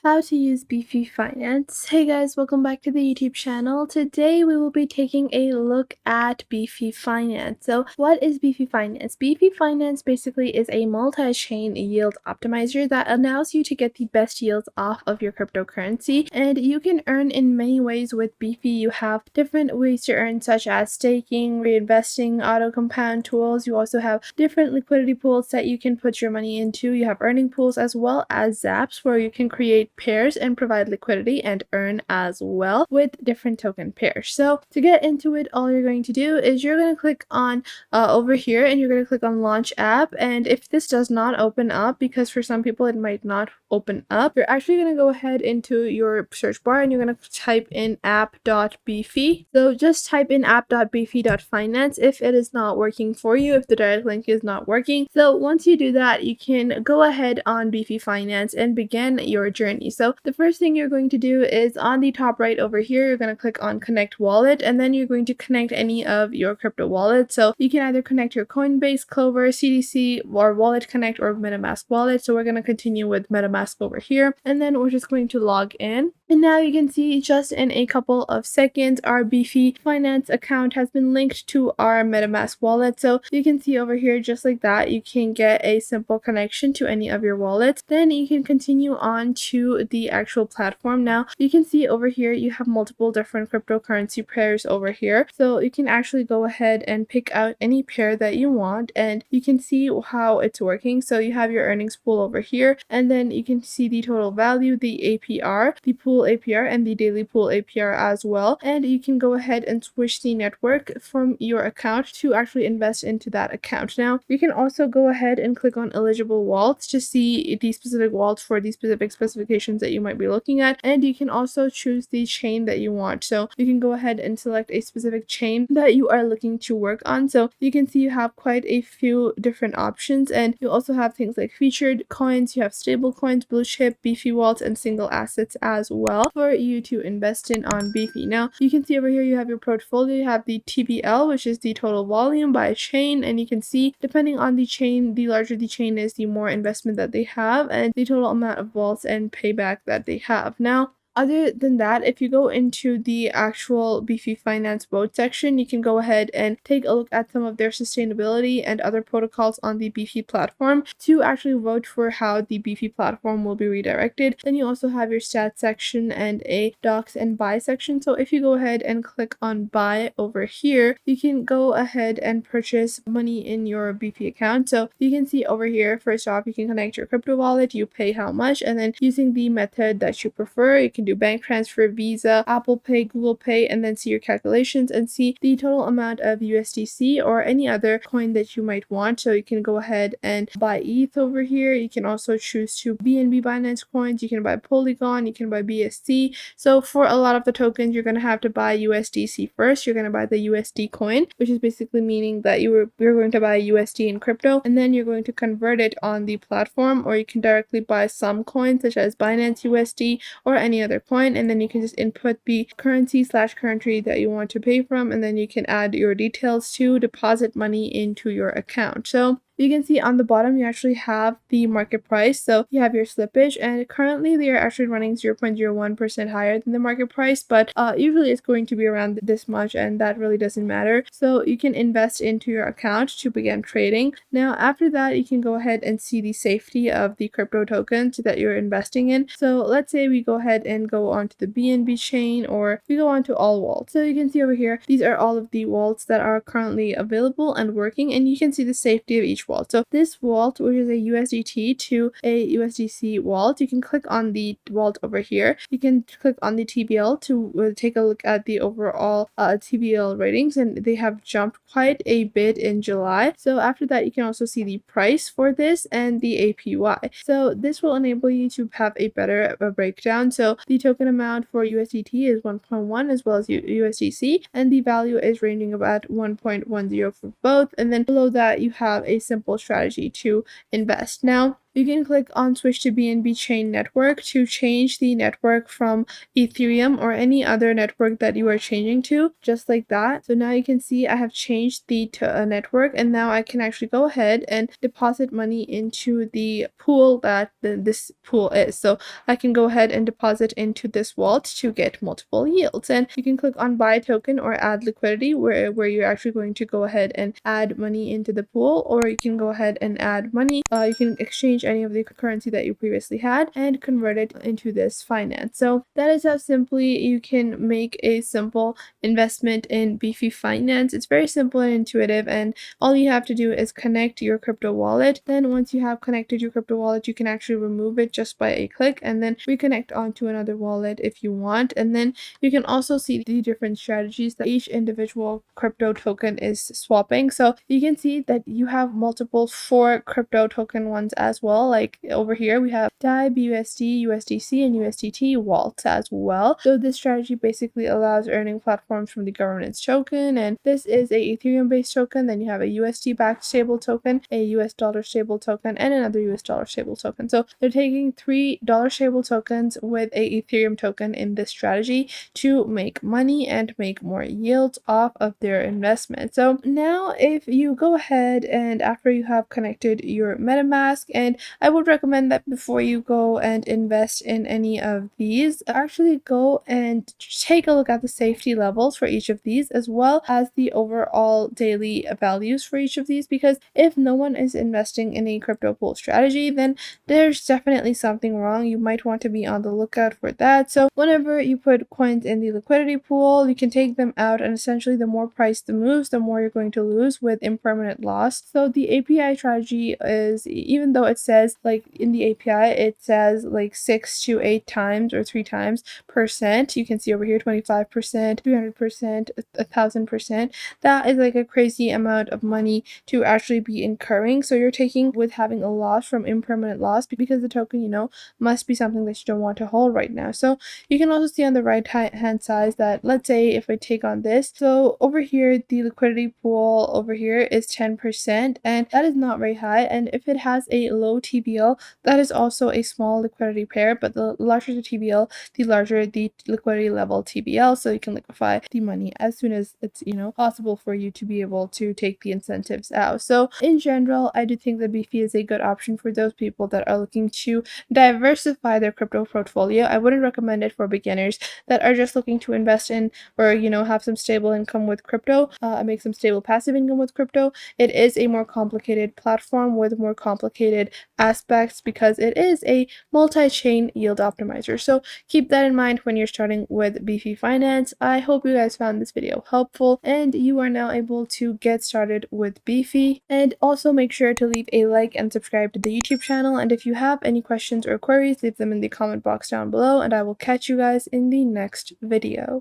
How to use Beefy Finance. Hey guys, welcome back to the YouTube channel. Today we will be taking a look at Beefy Finance. So what is Beefy Finance? Beefy Finance basically is a multi-chain yield optimizer that allows you to get the best yields off of your cryptocurrency, and you can earn in many ways with Beefy. You have different ways to earn, such as staking, reinvesting, auto compound tools. You also have different liquidity pools that you can put your money into. You have earning pools as well as zaps where you can create pairs and provide liquidity and earn as well with different token pairs. So to get into it, all you're going to do is you're going to click on over here, and you're going to click on launch app. And if this does not open up, because for some people it might not open up, you're actually going to go ahead into your search bar and you're going to type in app.beefy. So just type in app.beefy.finance if it is not working for you, if the direct link is not working. So once you do that, you can go ahead on Beefy Finance and begin your journey. So the first thing you're going to do is on the top right over here, you're going to click on connect wallet, and then you're going to connect any of your crypto wallets. So you can either connect your Coinbase, Clover, CDC, or Wallet Connect, or MetaMask wallet. So we're going to continue with MetaMask over here, and then we're just going to log in. And now you can see just in a couple of seconds, our Beefy Finance account has been linked to our MetaMask wallet. So you can see over here, just like that, you can get a simple connection to any of your wallets. Then you can continue on to the actual platform. Now you can see over here, you have multiple different cryptocurrency pairs over here. So you can actually go ahead and pick out any pair that you want, and you can see how it's working. So you have your earnings pool over here, and then you can see the total value, the APR, the pool APR, and the daily pool APR as well. And you can go ahead and switch the network from your account to actually invest into that account. Now you can also go ahead and click on eligible wallets to see the specific wallets for the specific specifications that you might be looking at, and you can also choose the chain that you want. So you can go ahead and select a specific chain that you are looking to work on. So you can see you have quite a few different options, and you also have things like featured coins, you have stable coins, blue chip, Beefy wallets, and single assets as well for you to invest in on Beefy. Now you can see over here you have your portfolio, you have the TBL, which is the total volume by chain, and you can see depending on the chain, the larger the chain is, the more investment that they have, and the total amount of vaults and payback that they have. Now other than that, if you go into the actual Beefy Finance vote section, you can go ahead and take a look at some of their sustainability and other protocols on the Beefy platform to actually vote for how the Beefy platform will be redirected. Then you also have your stats section and a docs and buy section. So if you go ahead and click on buy over here, you can go ahead and purchase money in your Beefy account. So you can see over here, first off, you can connect your crypto wallet, you pay how much, and then using the method that you prefer, you can do bank transfer, Visa, Apple Pay, Google Pay, and then see your calculations and see the total amount of USDC or any other coin that you might want. So you can go ahead and buy ETH over here. You can also choose to BNB Binance coins. You can buy Polygon, you can buy BSC. So for a lot of the tokens, you're going to have to buy USDC first. You're going to buy the USD coin, which is basically meaning that you're going to buy USD in crypto, and then you're going to convert it on the platform, or you can directly buy some coins such as Binance USD or any other coin, and then you can just input the currency/country that you want to pay from, and then you can add your details to deposit money into your account. So you can see on the bottom, you actually have the market price. So you have your slippage, and currently they are actually running 0.01% higher than the market price, but usually it's going to be around this much, and that really doesn't matter. So you can invest into your account to begin trading. Now after that, you can go ahead and see the safety of the crypto tokens that you're investing in. So let's say we go ahead and go onto the BNB chain, or we go on to all wallets. So you can see over here, these are all of the wallets that are currently available and working, and you can see the safety of each wallet. So this wallet, which is a USDT to a USDC wallet, you can click on the wallet over here. You can click on the TBL to take a look at the overall TBL ratings, and they have jumped quite a bit in July. So after that, you can also see the price for this and the APY. So this will enable you to have a better breakdown. So the token amount for USDT is 1.1 as well as USDC, and the value is ranging about 1.10 for both. And then below that, you have a simple strategy to invest. Now you can click on switch to BNB chain network to change the network from Ethereum or any other network that you are changing to, just like that. So now you can see I have changed the network, and now I can actually go ahead and deposit money into the pool that this pool is. So I can go ahead and deposit into this wallet to get multiple yields, and you can click on buy token or add liquidity where you're actually going to go ahead and add money into the pool, or you can go ahead and add money. You can exchange any of the currency that you previously had and convert it into this finance. So that is how simply you can make a simple investment in Beefy Finance. It's very simple and intuitive, and all you have to do is connect your crypto wallet. Then once you have connected your crypto wallet, you can actually remove it just by a click and then reconnect onto another wallet if you want. And then you can also see the different strategies that each individual crypto token is swapping. So you can see that you have multiple 4 crypto token ones as well. Like over here we have DAI, BUSD, USDC, and USDT wallets as well. So this strategy basically allows earning platforms from the governance token, and this is a Ethereum based token. Then you have a USD backed stable token, a US dollar stable token, and another US dollar stable token. So they're taking 3 dollar stable tokens with a Ethereum token in this strategy to make money and make more yields off of their investment. So now if you go ahead and after you have connected your MetaMask, and I would recommend that before you go and invest in any of these, actually go and take a look at the safety levels for each of these as well as the overall daily values for each of these, because if no one is investing in a crypto pool strategy, then there's definitely something wrong. You might want to be on the lookout for that. So whenever you put coins in the liquidity pool, you can take them out, and essentially the more price the moves, the more you're going to lose with impermanent loss. So the API strategy is, even though it says like in the API it says like 6 to 8 times or 3 times percent, you can see over here 25%, 300%, 1000%. That is like a crazy amount of money to actually be incurring. So you're taking with having a loss from impermanent loss, because the token, you know, must be something that you don't want to hold right now. So you can also see on the right hand side that, let's say if I take on this, so over here the liquidity pool over here is 10%, and that is not very high. And if it has a low TBL, that is also a small liquidity pair, but the larger the TBL, the larger the liquidity level TBL, so you can liquefy the money as soon as it's, you know, possible for you to be able to take the incentives out. So in general, I do think that Beefy is a good option for those people that are looking to diversify their crypto portfolio. I wouldn't recommend it for beginners that are just looking to invest in, or, you know, have some stable income with crypto, make some stable passive income with crypto. It is a more complicated platform with more complicated aspects because it is a multi-chain yield optimizer. So keep that in mind when you're starting with Beefy Finance. I hope you guys found this video helpful and you are now able to get started with Beefy. And also make sure to leave a like and subscribe to the YouTube channel. And if you have any questions or queries, leave them in the comment box down below, and I will catch you guys in the next video.